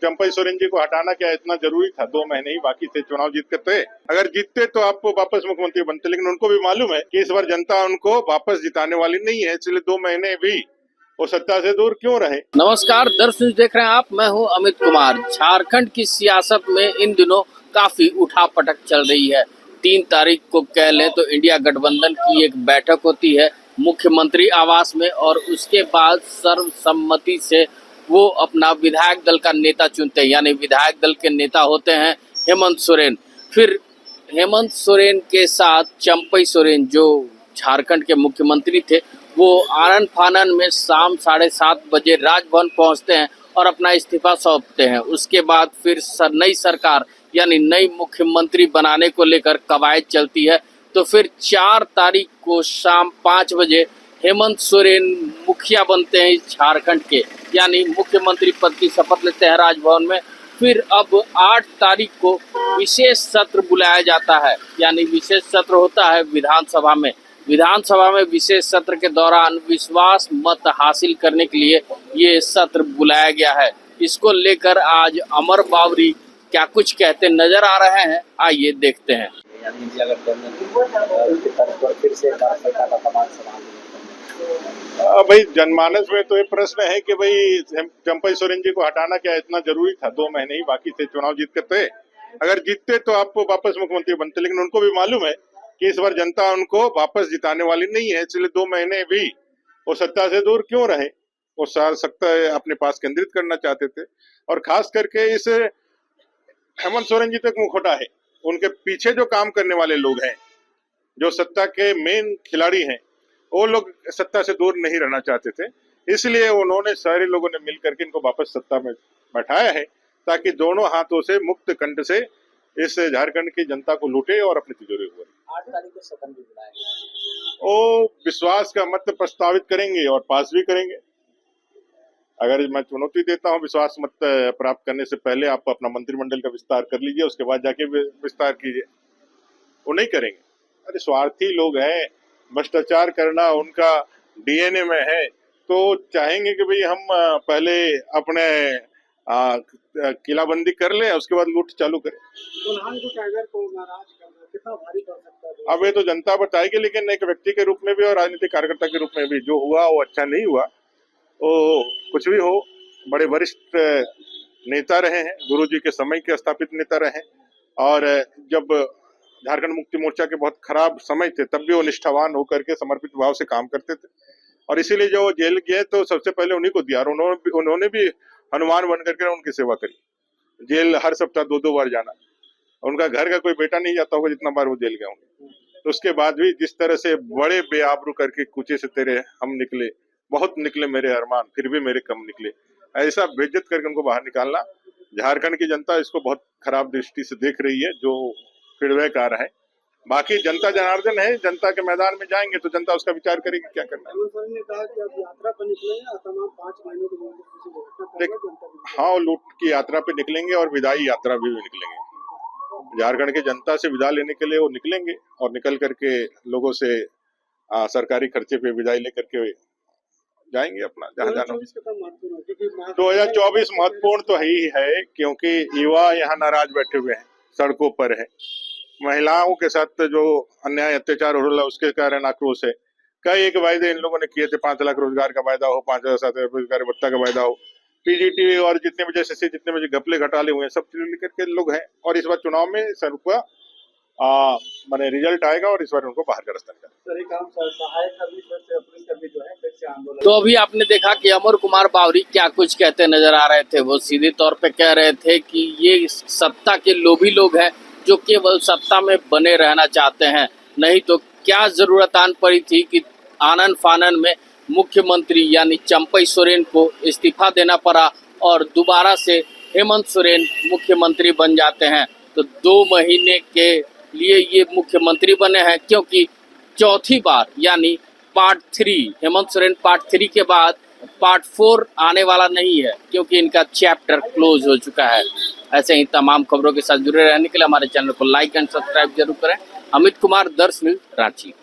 चंपई सोरेन जी को हटाना क्या इतना जरूरी था? 2 महीने ही बाकी थे, चुनाव जीतते थे। अगर जीतते तो आप वापस मुख्यमंत्री बनते, लेकिन उनको भी मालूम है कि इस बार जनता उनको वापस जिताने वाली नहीं है, इसलिए 2 महीने भी वो सत्ता से दूर क्यों रहे। नमस्कार दर्शक, देख रहे हैं आप, मैं हूं अमित कुमार। झारखंड की सियासत में इन दिनों काफी उठापटक चल रही है। 3 तारीख को कह लें तो इंडिया गठबंधन की एक बैठक होती है मुख्यमंत्री आवास में, और उसके बाद सर्वसम्मति से वो अपना विधायक दल का नेता चुनते हैं। यानी विधायक दल के नेता होते हैं हेमंत सोरेन। फिर हेमंत सोरेन के साथ चंपई सोरेन जो झारखंड के मुख्यमंत्री थे, वो आनन फानन में शाम 7:30 बजे राजभवन पहुंचते हैं और अपना इस्तीफा सौंपते हैं। उसके बाद फिर नई सरकार यानी नई मुख्यमंत्री बनाने को लेकर कवायद चलती है। तो फिर 4 तारीख को शाम 5 बजे हेमंत सोरेन मुखिया बनते हैं झारखंड के, यानी मुख्यमंत्री पद की शपथ लेते हैं राजभवन में। फिर अब 8 तारीख को विशेष सत्र बुलाया जाता है, यानी विशेष सत्र होता है विधानसभा में। विधानसभा में विशेष सत्र के दौरान विश्वास मत हासिल करने के लिए ये सत्र बुलाया गया है। इसको लेकर आज अमर बावरी क्या कुछ कहते नजर आ रहे हैं, आइए देखते हैं। भाई जनमानस में तो ये प्रश्न है कि भाई चंपई सोरेन जी को हटाना क्या इतना जरूरी था? 2 महीने ही बाकी थे, चुनाव जीतते थे। अगर जीतते तो आप वापस मुख्यमंत्री बनते, लेकिन उनको भी मालूम है कि इस बार जनता उनको वापस जिताने वाली नहीं है, इसलिए 2 महीने भी वो सत्ता से दूर क्यों रहे। वो सत्ता अपने पास केंद्रित करना चाहते थे, और खास करके इस हेमंत सोरेन जी तो एक मुखौटा है। उनके पीछे जो काम करने वाले लोग हैं, जो सत्ता के मेन खिलाड़ी हैं, वो लोग सत्ता से दूर नहीं रहना चाहते थे। इसलिए उन्होंने सारे लोगों ने मिलकर के इनको वापस सत्ता में बैठाया है, ताकि दोनों हाथों से मुक्त कंठ से इस झारखंड की जनता को लूटे और अपनी तिजोरी हुए। 8 तारीख को सदन भी बुलाएंगे। वो विश्वास का मत प्रस्तावित करेंगे और पास भी करेंगे। अगर मैं चुनौती देता हूं, विश्वास मत प्राप्त करने से पहले आप अपना मंत्रिमंडल का विस्तार कर लीजिए, उसके बाद जाके विस्तार कीजिए। वो नहीं करेंगे। अरे स्वार्थी लोग हैं, भ्रष्टाचार करना उनका डीएनए में है, तो चाहेंगे कि भाई हम पहले अपने किलाबंदी कर लें, उसके बाद लूट चालू करें। कितना भारी कर सकता है? अब ये तो जनता बताएगी, लेकिन एक व्यक्ति के रूप में भी और राजनीतिक कार्यकर्ता के रूप में भी जो हुआ वो अच्छा नहीं हुआ। वो कुछ भी हो, बड़े वरिष्ठ नेता रहे हैं, गुरुजी के समय के स्थापित नेता रहे, और जब झारखंड मुक्ति मोर्चा के बहुत खराब समय थे तब भी वो निष्ठावान होकर के समर्पित भाव से काम करते थे, और इसीलिए जो जेल गए तो सबसे पहले उन्हीं को दिया, और उन्होंने भी हनुमान बन करके उनकी सेवा करी। जेल हर सप्ताह 2-2 बार जाना, उनका घर का कोई बेटा नहीं जाता होगा जितना बार वो जेल गए होंगे। तो उसके बाद भी जिस तरह से बड़े बेआबरू करके कुचे से तेरे हम निकले, बहुत निकले मेरे अरमान, फिर भी मेरे कम निकले, ऐसा बेइज्जत करके उनको बाहर निकालना, झारखंड की जनता इसको बहुत खराब दृष्टि से देख रही है, जो फीडबैक आ रहा है। बाकी जनता जनार्दन है, जनता के मैदान में जाएंगे तो जनता उसका विचार करेगी क्या करना है। हाँ, लूट की यात्रा पे निकलेंगे और विदाई यात्रा भी निकलेंगे। झारखंड की जनता से विदा लेने के लिए वो निकलेंगे, और निकल करके लोगों से सरकारी खर्चे पे विदाई लेकर के जाएंगे अपना जहाँ जाना। 2024 महत्वपूर्ण तो ही है, क्योंकि युवा यहाँ नाराज बैठे हुए हैं, सड़कों पर है। महिलाओं के साथ जो अन्याय अत्याचार हो रहा है उसके कारण आक्रोश है। कई एक वायदे इन लोगों ने किए थे, 5 लाख रोजगार का वायदा हो, 5,000 रोजगार भत्ता का वायदा हो, पीजीटी और जितने भी जैसे जितने भी घपले घटाले हुए हैं, सब चीजें लेकर के लोग हैं। और इस बार चुनाव में सर का माने रिजल्ट आएगा, और इस बार उनको बाहर का रास्ता निकालेगा। तो अभी आपने देखा कि अमर कुमार बावरी क्या कुछ कहते नजर आ रहे थे। वो सीधे तौर पे कह रहे थे कि ये सत्ता के लोभी लोग हैं जो केवल सत्ता में बने रहना चाहते हैं, नहीं तो क्या जरूरत आन पड़ी थी कि आनन फानन में मुख्यमंत्री यानी चंपई सोरेन को इस्तीफा देना पड़ा और दोबारा से हेमंत सोरेन मुख्यमंत्री बन जाते हैं। तो 2 महीने के लिए ये मुख्यमंत्री बने हैं, क्योंकि चौथी बार यानी पार्ट 3, हेमंत सोरेन पार्ट 3 के बाद पार्ट 4 आने वाला नहीं है, क्योंकि इनका चैप्टर क्लोज हो चुका है। ऐसे ही तमाम खबरों के साथ जुड़े रहने के लिए हमारे चैनल को लाइक एंड सब्सक्राइब जरूर करें। अमित कुमार, दर्श न्यूज, रांची।